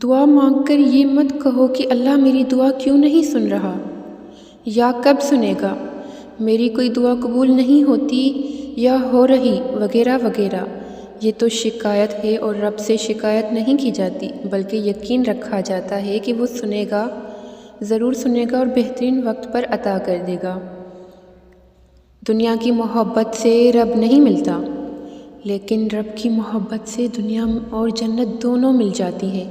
دعا مانگ کر یہ مت کہو کہ اللہ میری دعا کیوں نہیں سن رہا یا کب سنے گا، میری کوئی دعا قبول نہیں ہوتی یا ہو رہی وغیرہ وغیرہ۔ یہ تو شکایت ہے، اور رب سے شکایت نہیں کی جاتی بلکہ یقین رکھا جاتا ہے کہ وہ سنے گا، ضرور سنے گا اور بہترین وقت پر عطا کر دے گا۔ دنیا کی محبت سے رب نہیں ملتا، لیکن رب کی محبت سے دنیا اور جنت دونوں مل جاتی ہیں۔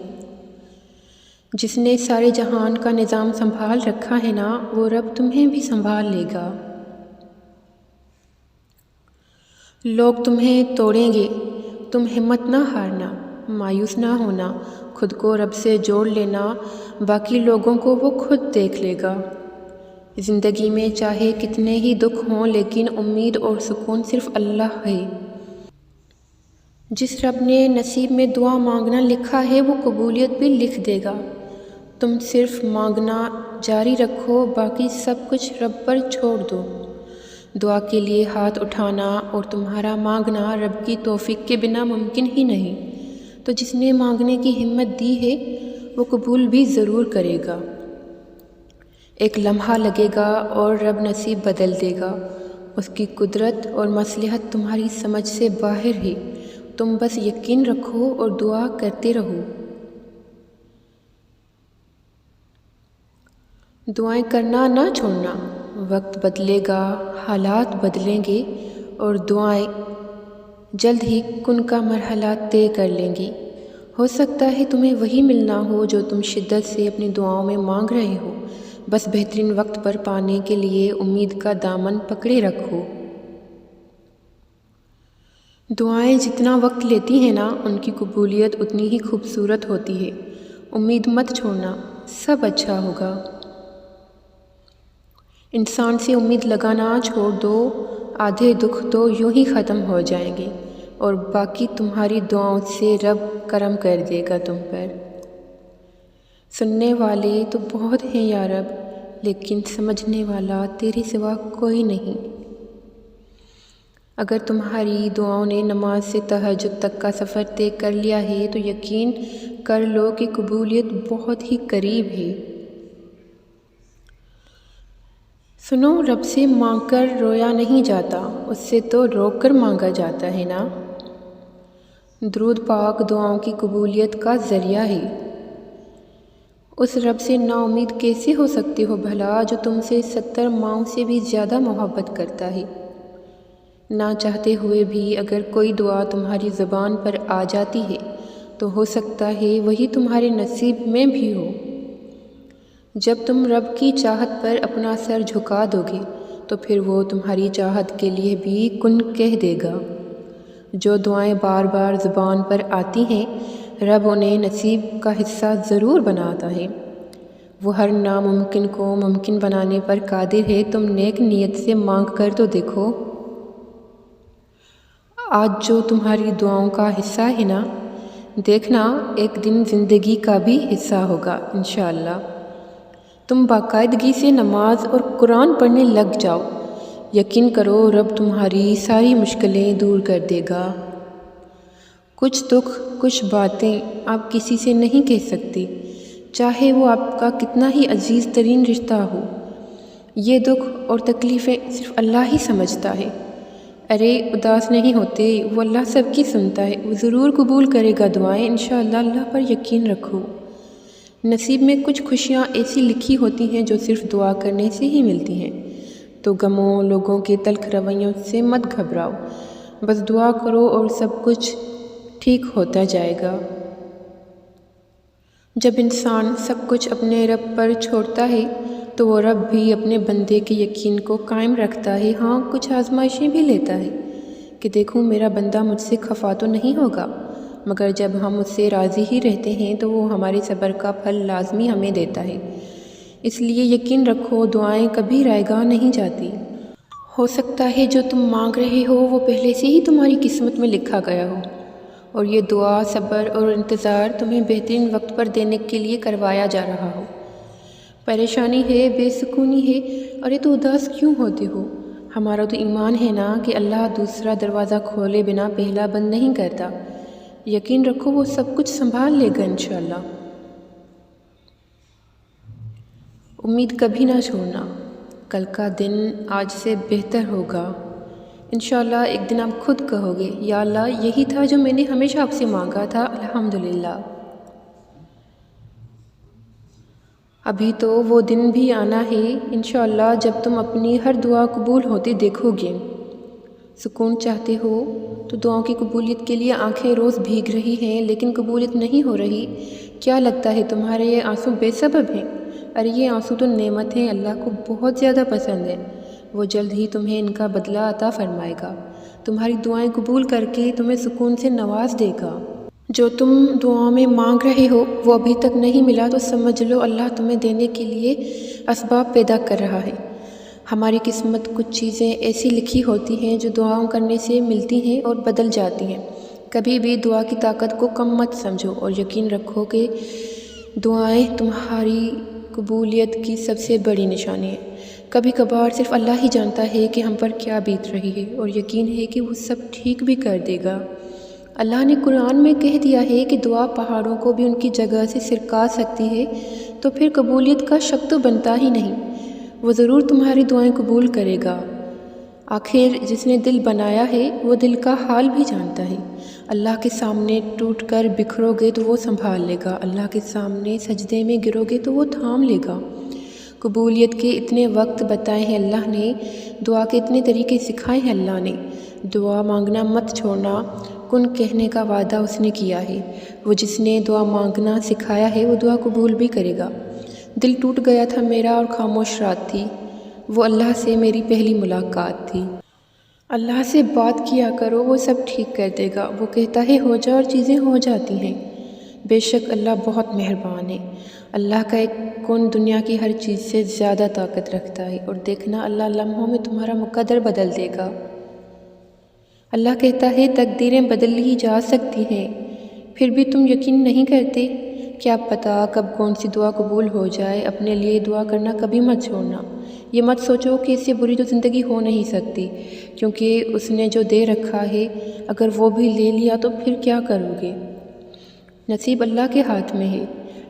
جس نے سارے جہان کا نظام سنبھال رکھا ہے نا، وہ رب تمہیں بھی سنبھال لے گا۔ لوگ تمہیں توڑیں گے، تم ہمت نہ ہارنا، مایوس نہ ہونا، خود کو رب سے جوڑ لینا، باقی لوگوں کو وہ خود دیکھ لے گا۔ زندگی میں چاہے کتنے ہی دکھ ہوں، لیکن امید اور سکون صرف اللہ ہے۔ جس رب نے نصیب میں دعا مانگنا لکھا ہے، وہ قبولیت بھی لکھ دے گا۔ تم صرف مانگنا جاری رکھو، باقی سب کچھ رب پر چھوڑ دو۔ دعا کے لیے ہاتھ اٹھانا اور تمہارا مانگنا رب کی توفیق کے بنا ممکن ہی نہیں، تو جس نے مانگنے کی ہمت دی ہے وہ قبول بھی ضرور کرے گا۔ ایک لمحہ لگے گا اور رب نصیب بدل دے گا۔ اس کی قدرت اور مصلحت تمہاری سمجھ سے باہر ہے، تم بس یقین رکھو اور دعا کرتے رہو۔ دعائیں کرنا نہ چھوڑنا، وقت بدلے گا، حالات بدلیں گے، اور دعائیں جلد ہی کن کا مرحلہ طے کر لیں گی۔ ہو سکتا ہے تمہیں وہی ملنا ہو جو تم شدت سے اپنی دعاؤں میں مانگ رہے ہو، بس بہترین وقت پر پانے کے لیے امید کا دامن پکڑے رکھو۔ دعائیں جتنا وقت لیتی ہیں نا، ان کی قبولیت اتنی ہی خوبصورت ہوتی ہے۔ امید مت چھوڑنا، سب اچھا ہوگا۔ انسان سے امید لگانا چھوڑ دو، آدھے دکھ تو یوں ہی ختم ہو جائیں گے، اور باقی تمہاری دعاؤں سے رب کرم کر دے گا تم پر۔ سننے والے تو بہت ہیں یا رب، لیکن سمجھنے والا تیرے سوا کوئی نہیں۔ اگر تمہاری دعاؤں نے نماز سے تہجد تک کا سفر طے کر لیا ہے، تو یقین کر لو کہ قبولیت بہت ہی قریب ہے۔ سنو، رب سے مانگ کر رویا نہیں جاتا، اس سے تو رو کر مانگا جاتا ہے نا۔ درود پاک دعاؤں کی قبولیت کا ذریعہ ہے۔ اس رب سے نا امید کیسے ہو سکتے ہو بھلا، جو تم سے 70 ماؤں سے بھی زیادہ محبت کرتا ہے۔ نہ چاہتے ہوئے بھی اگر کوئی دعا تمہاری زبان پر آ جاتی ہے، تو ہو سکتا ہے وہی تمہارے نصیب میں بھی ہو۔ جب تم رب کی چاہت پر اپنا سر جھکا دو گے، تو پھر وہ تمہاری چاہت کے لیے بھی کن کہہ دے گا۔ جو دعائیں بار بار زبان پر آتی ہیں، رب انہیں نصیب کا حصہ ضرور بناتا ہے۔ وہ ہر ناممکن کو ممکن بنانے پر قادر ہے۔ تم نیک نیت سے مانگ کر تو دیکھو۔ آج جو تمہاری دعاؤں کا حصہ ہے نا، دیکھنا ایک دن زندگی کا بھی حصہ ہوگا انشاءاللہ۔ تم باقاعدگی سے نماز اور قرآن پڑھنے لگ جاؤ، یقین کرو رب تمہاری ساری مشکلیں دور کر دے گا۔ کچھ دکھ، کچھ باتیں آپ کسی سے نہیں کہہ سکتے، چاہے وہ آپ کا کتنا ہی عزیز ترین رشتہ ہو۔ یہ دکھ اور تکلیفیں صرف اللہ ہی سمجھتا ہے۔ ارے اداس نہیں ہوتے، وہ اللہ سب کی سنتا ہے، وہ ضرور قبول کرے گا دعائیں انشاءاللہ۔ اللہ پر یقین رکھو۔ نصیب میں کچھ خوشیاں ایسی لکھی ہوتی ہیں جو صرف دعا کرنے سے ہی ملتی ہیں، تو غموں، لوگوں کے تلخ رویوں سے مت گھبراؤ، بس دعا کرو اور سب کچھ ٹھیک ہوتا جائے گا۔ جب انسان سب کچھ اپنے رب پر چھوڑتا ہے، تو وہ رب بھی اپنے بندے کے یقین کو قائم رکھتا ہے۔ ہاں، کچھ آزمائشیں بھی لیتا ہے کہ دیکھوں میرا بندہ مجھ سے خفا تو نہیں ہوگا، مگر جب ہم اس سے راضی ہی رہتے ہیں تو وہ ہمارے صبر کا پھل لازمی ہمیں دیتا ہے۔ اس لیے یقین رکھو، دعائیں کبھی رائیگاں نہیں جاتی۔ ہو سکتا ہے جو تم مانگ رہے ہو وہ پہلے سے ہی تمہاری قسمت میں لکھا گیا ہو، اور یہ دعا، صبر اور انتظار تمہیں بہترین وقت پر دینے کے لیے کروایا جا رہا ہو۔ پریشانی ہے، بے سکونی ہے، ارے تو اداس کیوں ہوتے ہو؟ ہمارا تو ایمان ہے نا کہ اللہ دوسرا دروازہ کھولے بنا پہلا بند نہیں کرتا۔ یقین رکھو وہ سب کچھ سنبھال لے گا انشاءاللہ۔ امید کبھی نہ چھوڑنا، کل کا دن آج سے بہتر ہوگا۔ انشاءاللہ ایک دن آپ خود کہو گے یا اللہ یہی تھا جو میں نے ہمیشہ آپ سے مانگا تھا، الحمدللہ۔ ابھی تو وہ دن بھی آنا ہے انشاءاللہ جب تم اپنی ہر دعا قبول ہوتی دیکھو گے۔ سکون چاہتے ہو تو دعاؤں کی قبولیت کے لیے آنکھیں روز بھیگ رہی ہیں لیکن قبولیت نہیں ہو رہی، کیا لگتا ہے تمہارے یہ آنسو بے سبب ہیں؟ ارے یہ آنسو تو نعمت ہیں، اللہ کو بہت زیادہ پسند ہے، وہ جلد ہی تمہیں ان کا بدلہ عطا فرمائے گا، تمہاری دعائیں قبول کر کے تمہیں سکون سے نواز دے گا۔ جو تم دعاؤں میں مانگ رہے ہو وہ ابھی تک نہیں ملا تو سمجھ لو اللہ تمہیں دینے کے لیے اسباب پیدا کر رہا ہے۔ ہماری قسمت کچھ چیزیں ایسی لکھی ہوتی ہیں جو دعاؤں کرنے سے ملتی ہیں اور بدل جاتی ہیں۔ کبھی بھی دعا کی طاقت کو کم مت سمجھو اور یقین رکھو کہ دعائیں تمہاری قبولیت کی سب سے بڑی نشانی ہے۔ کبھی کبھار صرف اللہ ہی جانتا ہے کہ ہم پر کیا بیت رہی ہے اور یقین ہے کہ وہ سب ٹھیک بھی کر دے گا۔ اللہ نے قرآن میں کہہ دیا ہے کہ دعا پہاڑوں کو بھی ان کی جگہ سے سرکا سکتی ہے، تو پھر قبولیت کا شک تو بنتا ہی نہیں، وہ ضرور تمہاری دعائیں قبول کرے گا۔ آخر جس نے دل بنایا ہے وہ دل کا حال بھی جانتا ہے۔ اللہ کے سامنے ٹوٹ کر بکھرو گے تو وہ سنبھال لے گا، اللہ کے سامنے سجدے میں گرو گے تو وہ تھام لے گا۔ قبولیت کے اتنے وقت بتائے ہیں اللہ نے، دعا کے اتنے طریقے سکھائے ہیں اللہ نے۔ دعا مانگنا مت چھوڑنا، کن کہنے کا وعدہ اس نے کیا ہے، وہ جس نے دعا مانگنا سکھایا ہے وہ دعا قبول بھی کرے گا۔ دل ٹوٹ گیا تھا میرا اور خاموش رات تھی، وہ اللہ سے میری پہلی ملاقات تھی۔ اللہ سے بات کیا کرو، وہ سب ٹھیک کر دے گا، وہ کہتا ہے ہو جا اور چیزیں ہو جاتی ہیں۔ بے شک اللہ بہت مہربان ہے۔ اللہ کا ایک کن دنیا کی ہر چیز سے زیادہ طاقت رکھتا ہے، اور دیکھنا اللہ لمحوں میں تمہارا مقدر بدل دے گا۔ اللہ کہتا ہے تقدیریں بدل ہی جا سکتی ہیں، پھر بھی تم یقین نہیں کرتے، کیا پتہ کب کون سی دعا قبول ہو جائے۔ اپنے لیے دعا کرنا کبھی مت چھوڑنا، یہ مت سوچو کہ اس سے بری تو زندگی ہو نہیں سکتی، کیونکہ اس نے جو دے رکھا ہے اگر وہ بھی لے لیا تو پھر کیا کرو گے۔ نصیب اللہ کے ہاتھ میں ہے،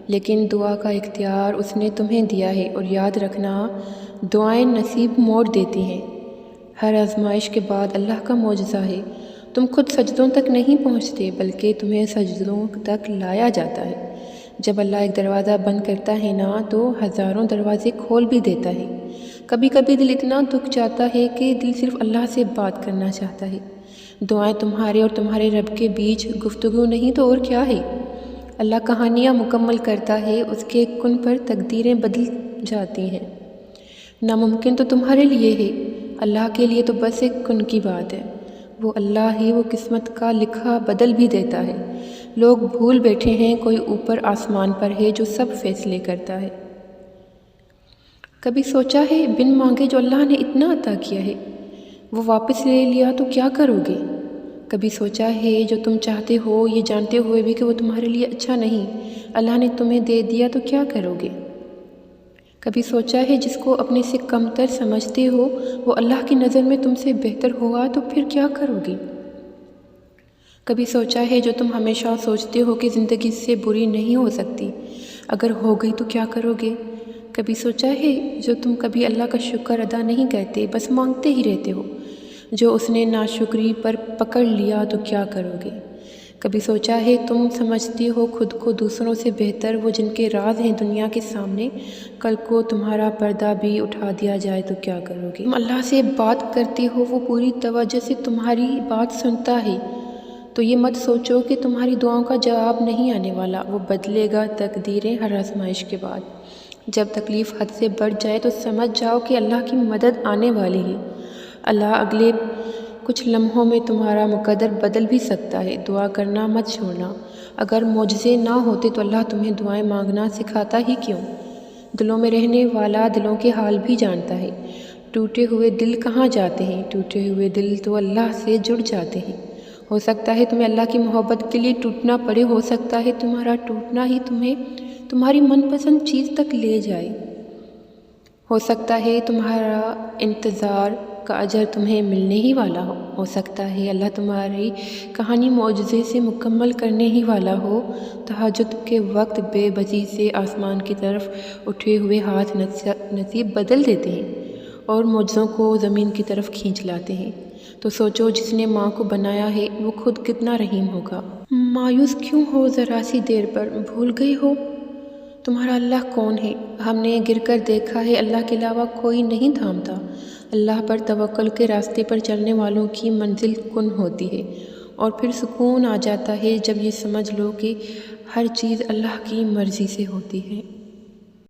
لیکن دعا کا اختیار اس نے تمہیں دیا ہے، اور یاد رکھنا دعائیں نصیب موڑ دیتی ہیں۔ ہر آزمائش کے بعد اللہ کا معجزہ ہے، تم خود سجدوں تک نہیں پہنچتے بلکہ تمہیں سجدوں تک لایا جاتا ہے۔ جب اللہ ایک دروازہ بند کرتا ہے نا تو ہزاروں دروازے کھول بھی دیتا ہے۔ کبھی کبھی دل اتنا دکھ جاتا ہے کہ دل صرف اللہ سے بات کرنا چاہتا ہے۔ دعائیں تمہارے اور تمہارے رب کے بیچ گفتگو نہیں تو اور کیا ہے۔ اللہ کہانیاں مکمل کرتا ہے، اس کے کن پر تقدیریں بدل جاتی ہیں۔ ناممکن تو تمہارے لیے ہے، اللہ کے لیے تو بس ایک کن کی بات ہے۔ وہ اللہ ہی وہ قسمت کا لکھا بدل بھی دیتا ہے۔ لوگ بھول بیٹھے ہیں کوئی اوپر آسمان پر ہے جو سب فیصلے کرتا ہے۔ کبھی سوچا ہے بن مانگے جو اللہ نے اتنا عطا کیا ہے وہ واپس لے لیا تو کیا کرو گے؟ کبھی سوچا ہے جو تم چاہتے ہو یہ جانتے ہوئے بھی کہ وہ تمہارے لیے اچھا نہیں، اللہ نے تمہیں دے دیا تو کیا کرو گے؟ کبھی سوچا ہے جس کو اپنے سے کمتر سمجھتے ہو وہ اللہ کی نظر میں تم سے بہتر ہوا تو پھر کیا کرو گے؟ کبھی سوچا ہے جو تم ہمیشہ سوچتے ہو کہ زندگی اس سے بری نہیں ہو سکتی، اگر ہو گئی تو کیا کرو گے؟ کبھی سوچا ہے جو تم کبھی اللہ کا شکر ادا نہیں کرتے بس مانگتے ہی رہتے ہو، جو اس نے ناشکری پر پکڑ لیا تو کیا کرو گے؟ کبھی سوچا ہے تم سمجھتے ہو خود کو دوسروں سے بہتر، وہ جن کے راز ہیں دنیا کے سامنے، کل کو تمہارا پردہ بھی اٹھا دیا جائے تو کیا کرو گے؟ تم اللہ سے بات کرتے ہو، وہ پوری توجہ سے تمہاری بات سنتا ہے، تو یہ مت سوچو کہ تمہاری دعاؤں کا جواب نہیں آنے والا، وہ بدلے گا تقدیریں ہر آزمائش کے بعد۔ جب تکلیف حد سے بڑھ جائے تو سمجھ جاؤ کہ اللہ کی مدد آنے والی ہے۔ اللہ اگلے کچھ لمحوں میں تمہارا مقدر بدل بھی سکتا ہے۔ دعا کرنا مت چھوڑنا، اگر معجزے نہ ہوتے تو اللہ تمہیں دعائیں مانگنا سکھاتا ہی کیوں؟ دلوں میں رہنے والا دلوں کے حال بھی جانتا ہے۔ ٹوٹے ہوئے دل کہاں جاتے ہیں؟ ٹوٹے ہوئے دل تو اللہ سے جڑ جاتے ہیں۔ ہو سکتا ہے تمہیں اللہ کی محبت کے لیے ٹوٹنا پڑے، ہو سکتا ہے تمہارا ٹوٹنا ہی تمہیں تمہاری من پسند چیز تک لے جائے، ہو سکتا ہے تمہارا انتظار کا اجر تمہیں ملنے ہی والا ہو۔ ہو سکتا ہے اللہ تمہاری کہانی معجزے سے مکمل کرنے ہی والا ہو۔ تہجد کے وقت بے بسی سے آسمان کی طرف اٹھے ہوئے ہاتھ نصیب بدل دیتے ہیں اور معجزوں کو زمین کی طرف کھینچ لاتے ہیں۔ تو سوچو جس نے ماں کو بنایا ہے وہ خود کتنا رحیم ہوگا۔ مایوس کیوں ہو ذرا سی دیر پر؟ بھول گئی ہو تمہارا اللہ کون ہے؟ ہم نے گر کر دیکھا ہے اللہ کے علاوہ کوئی نہیں تھامتا۔ اللہ پر توکل کے راستے پر چلنے والوں کی منزل کن ہوتی ہے، اور پھر سکون آ جاتا ہے جب یہ سمجھ لو کہ ہر چیز اللہ کی مرضی سے ہوتی ہے۔